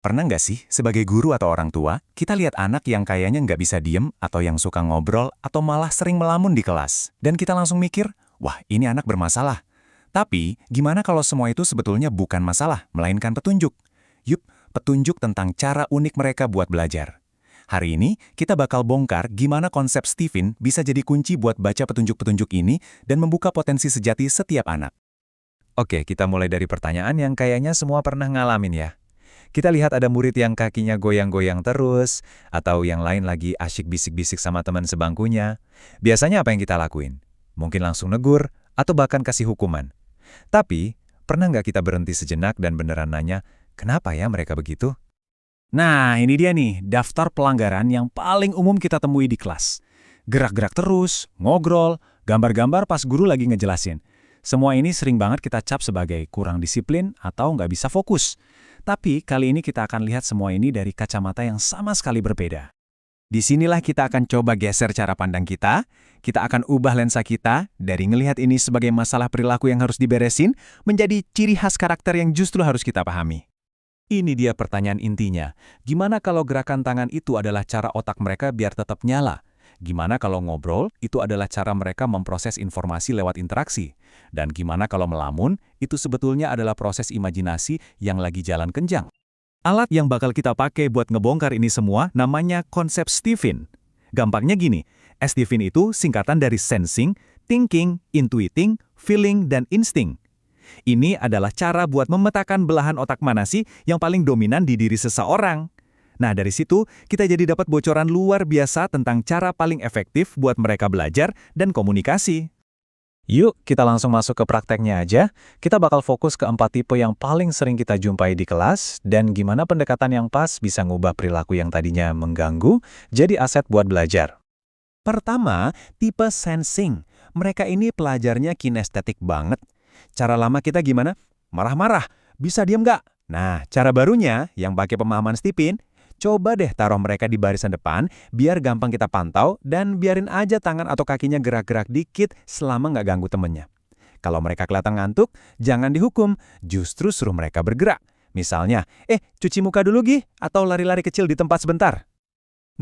Pernah nggak sih, sebagai guru atau orang tua, kita lihat anak yang kayaknya nggak bisa diem, atau yang suka ngobrol, atau malah sering melamun di kelas. Dan kita langsung mikir, wah ini anak bermasalah. Tapi, gimana kalau semua itu sebetulnya bukan masalah, melainkan petunjuk? Yup, petunjuk tentang cara unik mereka buat belajar. Hari ini, kita bakal bongkar gimana konsep Stephen bisa jadi kunci buat baca petunjuk-petunjuk ini dan membuka potensi sejati setiap anak. Oke, kita mulai dari pertanyaan yang kayaknya semua pernah ngalamin ya. Kita lihat ada murid yang kakinya goyang-goyang terus, atau yang lain lagi asyik bisik-bisik sama teman sebangkunya. Biasanya apa yang kita lakuin? Mungkin langsung negur, atau bahkan kasih hukuman. Tapi, pernah nggak kita berhenti sejenak dan beneran nanya, kenapa ya mereka begitu? Nah, ini dia nih, daftar pelanggaran yang paling umum kita temui di kelas. Gerak-gerak terus, ngobrol, gambar-gambar pas guru lagi ngejelasin. Semua ini sering banget kita cap sebagai kurang disiplin atau nggak bisa fokus. Tapi kali ini kita akan lihat semua ini dari kacamata yang sama sekali berbeda. Disinilah kita akan coba geser cara pandang kita akan ubah lensa kita dari ngelihat ini sebagai masalah perilaku yang harus diberesin, menjadi ciri khas karakter yang justru harus kita pahami. Ini dia pertanyaan intinya. Gimana kalau gerakan tangan itu adalah cara otak mereka biar tetap nyala? Gimana kalau ngobrol itu adalah cara mereka memproses informasi lewat interaksi? Dan gimana kalau melamun itu sebetulnya adalah proses imajinasi yang lagi jalan kenjang? Alat yang bakal kita pakai buat ngebongkar ini semua namanya konsep Stephen. Gampangnya gini, Stephen itu singkatan dari sensing, thinking, intuiting, feeling, dan insting. Ini adalah cara buat memetakan belahan otak mana sih yang paling dominan di diri seseorang. Nah, dari situ kita jadi dapat bocoran luar biasa tentang cara paling efektif buat mereka belajar dan komunikasi. Yuk, kita langsung masuk ke prakteknya aja. Kita bakal fokus ke 4 tipe yang paling sering kita jumpai di kelas dan gimana pendekatan yang pas bisa ngubah perilaku yang tadinya mengganggu jadi aset buat belajar. Pertama, tipe sensing. Mereka ini pelajarnya kinestetik banget. Cara lama kita gimana? Marah-marah. Bisa diam nggak? Nah, cara barunya yang pakai pemahaman Stephen, coba deh taruh mereka di barisan depan, biar gampang kita pantau, dan biarin aja tangan atau kakinya gerak-gerak dikit selama nggak ganggu temennya. Kalau mereka kelihatan ngantuk, jangan dihukum, justru suruh mereka bergerak. Misalnya, cuci muka dulu Gi, atau lari-lari kecil di tempat sebentar.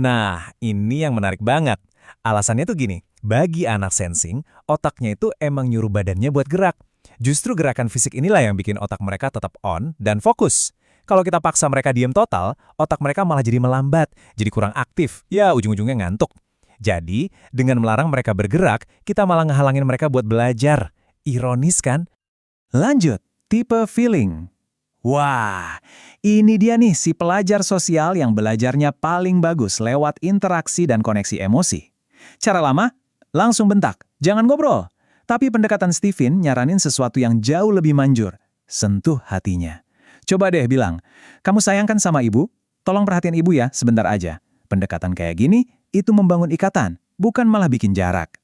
Nah, ini yang menarik banget. Alasannya tuh gini, bagi anak sensing, otaknya itu emang nyuruh badannya buat gerak. Justru gerakan fisik inilah yang bikin otak mereka tetap on dan fokus. Kalau kita paksa mereka diam total, otak mereka malah jadi melambat, jadi kurang aktif, ya ujung-ujungnya ngantuk. Jadi, dengan melarang mereka bergerak, kita malah ngehalangin mereka buat belajar. Ironis kan? Lanjut, tipe feeling. Wah, ini dia nih si pelajar sosial yang belajarnya paling bagus lewat interaksi dan koneksi emosi. Cara lama, langsung bentak, jangan ngobrol. Tapi pendekatan Stephen nyaranin sesuatu yang jauh lebih manjur, sentuh hatinya. Coba deh bilang, kamu sayangkan sama ibu? Tolong perhatian ibu ya, sebentar aja. Pendekatan kayak gini, itu membangun ikatan, bukan malah bikin jarak.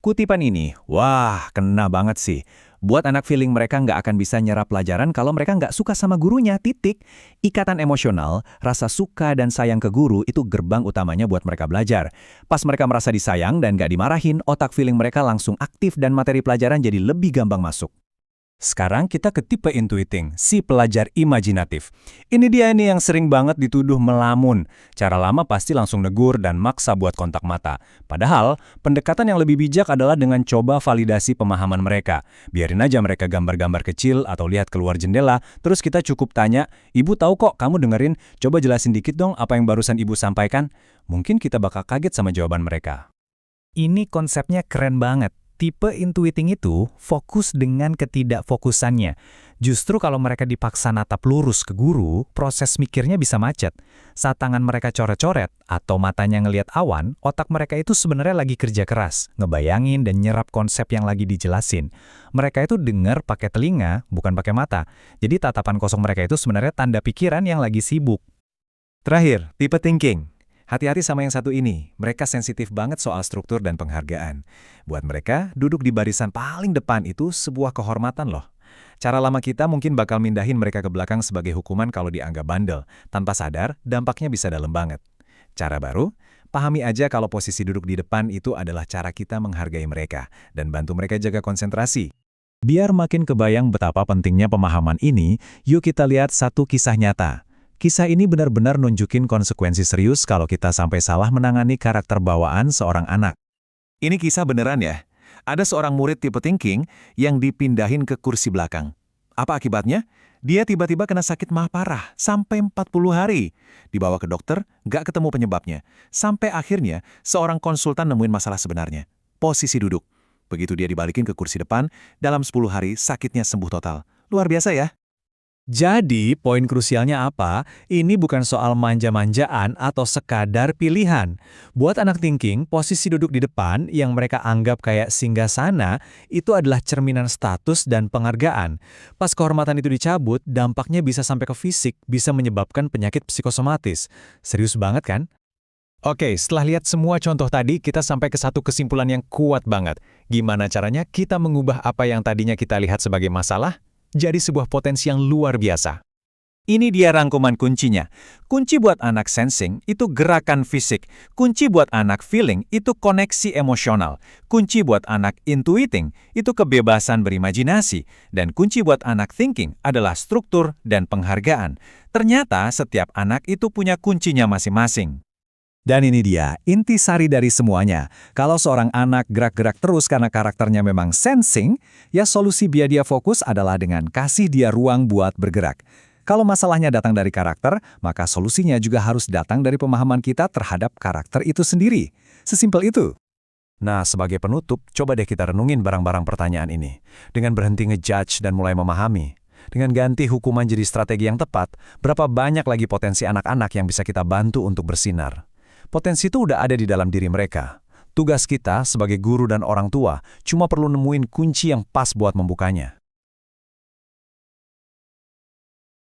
Kutipan ini, wah, kena banget sih. Buat anak feeling mereka nggak akan bisa nyerap pelajaran kalau mereka nggak suka sama gurunya, titik. Ikatan emosional, rasa suka dan sayang ke guru itu gerbang utamanya buat mereka belajar. Pas mereka merasa disayang dan nggak dimarahin, otak feeling mereka langsung aktif dan materi pelajaran jadi lebih gampang masuk. Sekarang kita ke tipe intuiting, si pelajar imajinatif. Ini dia nih yang sering banget dituduh melamun. Cara lama pasti langsung negur dan maksa buat kontak mata. Padahal, pendekatan yang lebih bijak adalah dengan coba validasi pemahaman mereka. Biarin aja mereka gambar-gambar kecil atau lihat keluar jendela, terus kita cukup tanya, "Ibu tahu kok kamu dengerin, coba jelasin dikit dong apa yang barusan ibu sampaikan." Mungkin kita bakal kaget sama jawaban mereka. Ini konsepnya keren banget. Tipe intuiting itu fokus dengan ketidakfokusannya. Justru kalau mereka dipaksa natap lurus ke guru, proses mikirnya bisa macet. Saat tangan mereka coret-coret atau matanya ngelihat awan, otak mereka itu sebenarnya lagi kerja keras, ngebayangin dan nyerap konsep yang lagi dijelasin. Mereka itu dengar pakai telinga, bukan pakai mata. Jadi tatapan kosong mereka itu sebenarnya tanda pikiran yang lagi sibuk. Terakhir, tipe thinking. Hati-hati sama yang satu ini, mereka sensitif banget soal struktur dan penghargaan. Buat mereka, duduk di barisan paling depan itu sebuah kehormatan loh. Cara lama kita mungkin bakal mindahin mereka ke belakang sebagai hukuman kalau dianggap bandel. Tanpa sadar, dampaknya bisa dalam banget. Cara baru, pahami aja kalau posisi duduk di depan itu adalah cara kita menghargai mereka dan bantu mereka jaga konsentrasi. Biar makin kebayang betapa pentingnya pemahaman ini, yuk kita lihat satu kisah nyata. Kisah ini benar-benar nunjukin konsekuensi serius kalau kita sampai salah menangani karakter bawaan seorang anak. Ini kisah beneran ya? Ada seorang murid tipe thinking yang dipindahin ke kursi belakang. Apa akibatnya? Dia tiba-tiba kena sakit mah parah, sampai 40 hari. Dibawa ke dokter, nggak ketemu penyebabnya. Sampai akhirnya, seorang konsultan nemuin masalah sebenarnya. Posisi duduk. Begitu dia dibalikin ke kursi depan, dalam 10 hari sakitnya sembuh total. Luar biasa ya? Jadi, poin krusialnya apa? Ini bukan soal manja-manjaan atau sekadar pilihan. Buat anak thinking, posisi duduk di depan yang mereka anggap kayak singgasana itu adalah cerminan status dan penghargaan. Pas kehormatan itu dicabut, dampaknya bisa sampai ke fisik, bisa menyebabkan penyakit psikosomatis. Serius banget kan? Oke, setelah lihat semua contoh tadi, kita sampai ke satu kesimpulan yang kuat banget. Gimana caranya kita mengubah apa yang tadinya kita lihat sebagai masalah jadi sebuah potensi yang luar biasa? Ini dia rangkuman kuncinya. Kunci buat anak sensing itu gerakan fisik. Kunci buat anak feeling itu koneksi emosional. Kunci buat anak intuiting itu kebebasan berimajinasi. Dan kunci buat anak thinking adalah struktur dan penghargaan. Ternyata setiap anak itu punya kuncinya masing-masing. Dan ini dia, intisari dari semuanya. Kalau seorang anak gerak-gerak terus karena karakternya memang sensing, ya solusi biar dia fokus adalah dengan kasih dia ruang buat bergerak. Kalau masalahnya datang dari karakter, maka solusinya juga harus datang dari pemahaman kita terhadap karakter itu sendiri. Sesimpel itu. Nah, sebagai penutup, coba deh kita renungin barang-barang pertanyaan ini. Dengan berhenti ngejudge dan mulai memahami. Dengan ganti hukuman jadi strategi yang tepat, berapa banyak lagi potensi anak-anak yang bisa kita bantu untuk bersinar. Potensi itu udah ada di dalam diri mereka. Tugas kita sebagai guru dan orang tua cuma perlu nemuin kunci yang pas buat membukanya.